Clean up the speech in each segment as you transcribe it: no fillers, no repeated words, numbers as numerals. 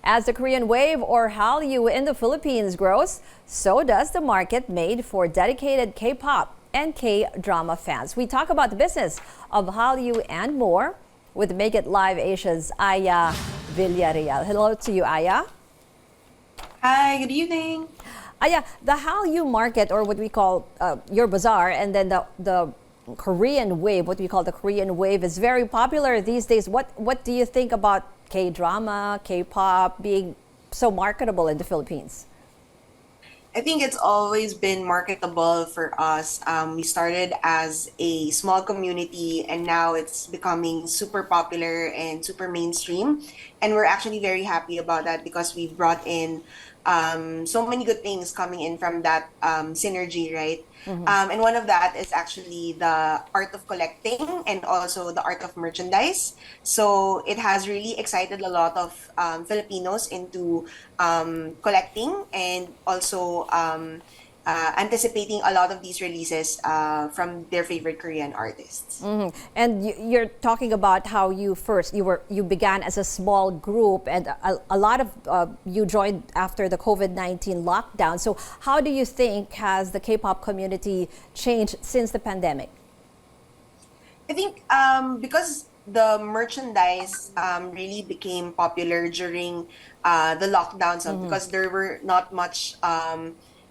As the Korean wave or Hallyu in the Philippines grows, so does the market made for dedicated K-pop and K-drama fans. We talk about the business of Hallyu and more with Makeitlive Asia's Aya Villarreal. Hello to you, Aya. Hi, good evening. Aya, the Hallyu market, or what we call your bazaar, and then the Korean wave, what we call the Korean wave, is very popular these days. What do you think about K-drama, K-pop being so marketable in the Philippines? I think it's always been marketable for us. We started as a small community and now it's becoming super popular and super mainstream. And we're actually very happy about that because we've brought in so many good things coming in from that synergy, right? And one of that is actually the art of collecting and also the art of merchandise. So it has really excited a lot of Filipinos into collecting and also anticipating a lot of these releases from their favorite Korean artists. And you're talking about how you began as a small group, and a lot of you joined after the COVID-19 lockdown. So how do you think has the K-pop community changed since the pandemic? I think because the merchandise really became popular during the lockdowns, because there were not much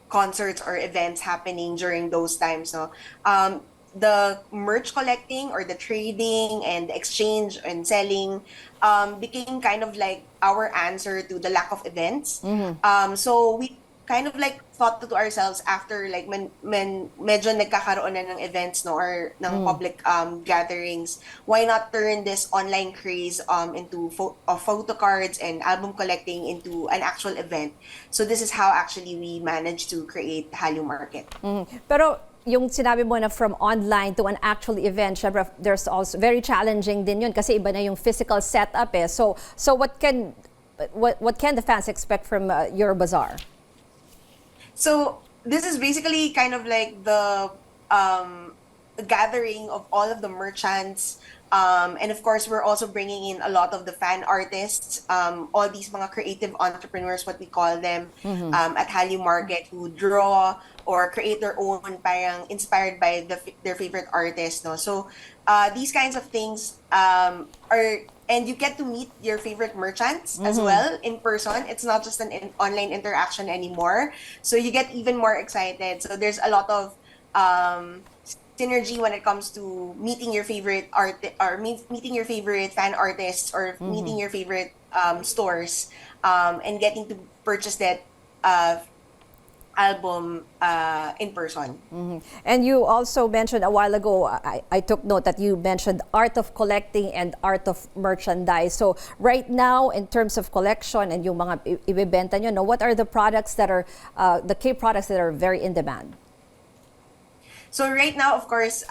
concerts or events happening during those times. So the merch collecting or the trading and the exchange and selling became kind of like our answer to the lack of events. So we kind of like thought to ourselves after like when medyo nagkakaroon na ng events no or ng public gatherings, why not turn this online craze into photo cards and album collecting into an actual event. So this is how actually we managed to create Hallyu Market. Pero yung sinabi mo na from online to an actual event, syempre there's also very challenging din yun kasi iba na yung physical setup eh. So what can the fans expect from your bazaar? So this is basically kind of like the gathering of all of the merchants. And of course, we're also bringing in a lot of the fan artists, all these mga creative entrepreneurs, what we call them, at Hallyu Market, who draw or create their own parang inspired by their favorite artists. No? So these kinds of things are, and you get to meet your favorite merchants as well in person. It's not just an online interaction anymore. So you get even more excited. So there's a lot of synergy when it comes to meeting your favorite meeting your favorite fan artists or meeting your favorite stores and getting to purchase that album in person. And you also mentioned a while ago, I took note that you mentioned art of collecting and art of merchandise. So right now, in terms of collection and yung mga ibibenta nyo, no, what are the products that are, the K-products that are very in demand? So right now, of course,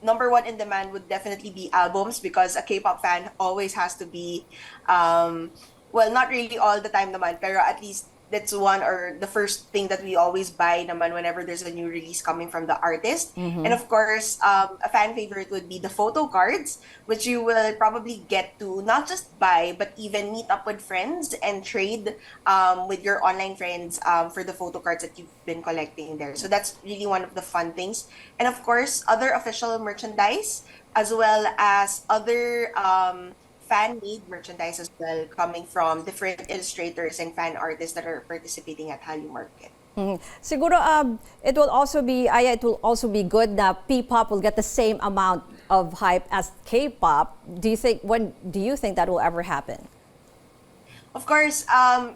number one in demand would definitely be albums because a K-pop fan always has to be, well, not really all the time naman, pero at least that's one or the first thing that we always buy naman whenever there's a new release coming from the artist. And of course, a fan favorite would be the photo cards, which you will probably get to not just buy, but even meet up with friends and trade with your online friends for the photo cards that you've been collecting there. So that's really one of the fun things. And of course, other official merchandise, as well as other fan-made merchandise as well coming from different illustrators and fan artists that are participating at Hallyu Market. Siguro it will also be good that P-pop will get the same amount of hype as K-pop. When do you think that will ever happen? Of course,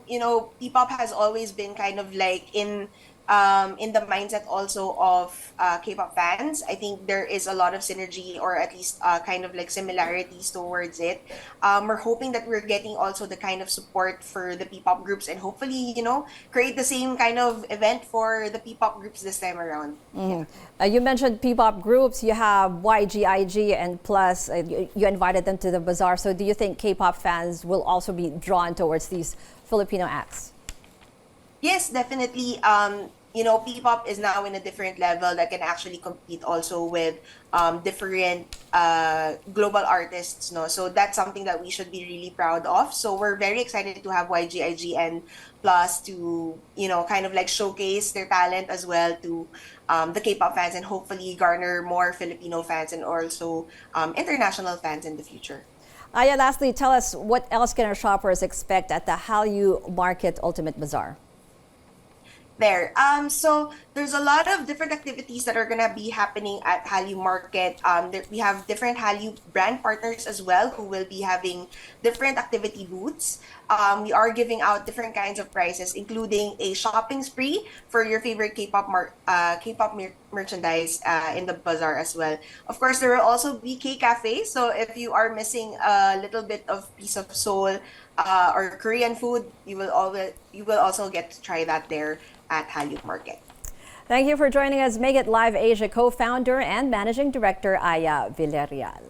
you know, P-pop has always been kind of like in the mindset also of K-pop fans. I think there is a lot of synergy or at least kind of like similarities towards it. We're hoping that we're getting also the kind of support for the P-pop groups and hopefully, you know, create the same kind of event for the P-pop groups this time around. You mentioned P-pop groups. You have YG, and plus you invited them to the bazaar. So do you think K-pop fans will also be drawn towards these Filipino acts? Yes, definitely. P-pop is now in a different level that can actually compete also with different global artists, no? So that's something that we should be really proud of. So we're very excited to have YGIGN Plus to, kind of like showcase their talent as well to the K-pop fans and hopefully garner more Filipino fans and also international fans in the future. Aya, lastly, tell us what else can our shoppers expect at the Hallyu Market Ultimate Bazaar? There. So there's a lot of different activities that are gonna be happening at Hallyu Market. We have different Hallyu brand partners as well who will be having different activity booths. We are giving out different kinds of prizes, including a shopping spree for your favorite merchandise in the bazaar as well. Of course, there will also be K Cafe. So if you are missing a little bit of piece of soul or Korean food, you will also get to try that there at Hallyu Market. Thank you for joining us, Makeitlive Asia co-founder and managing director Aya Villarreal.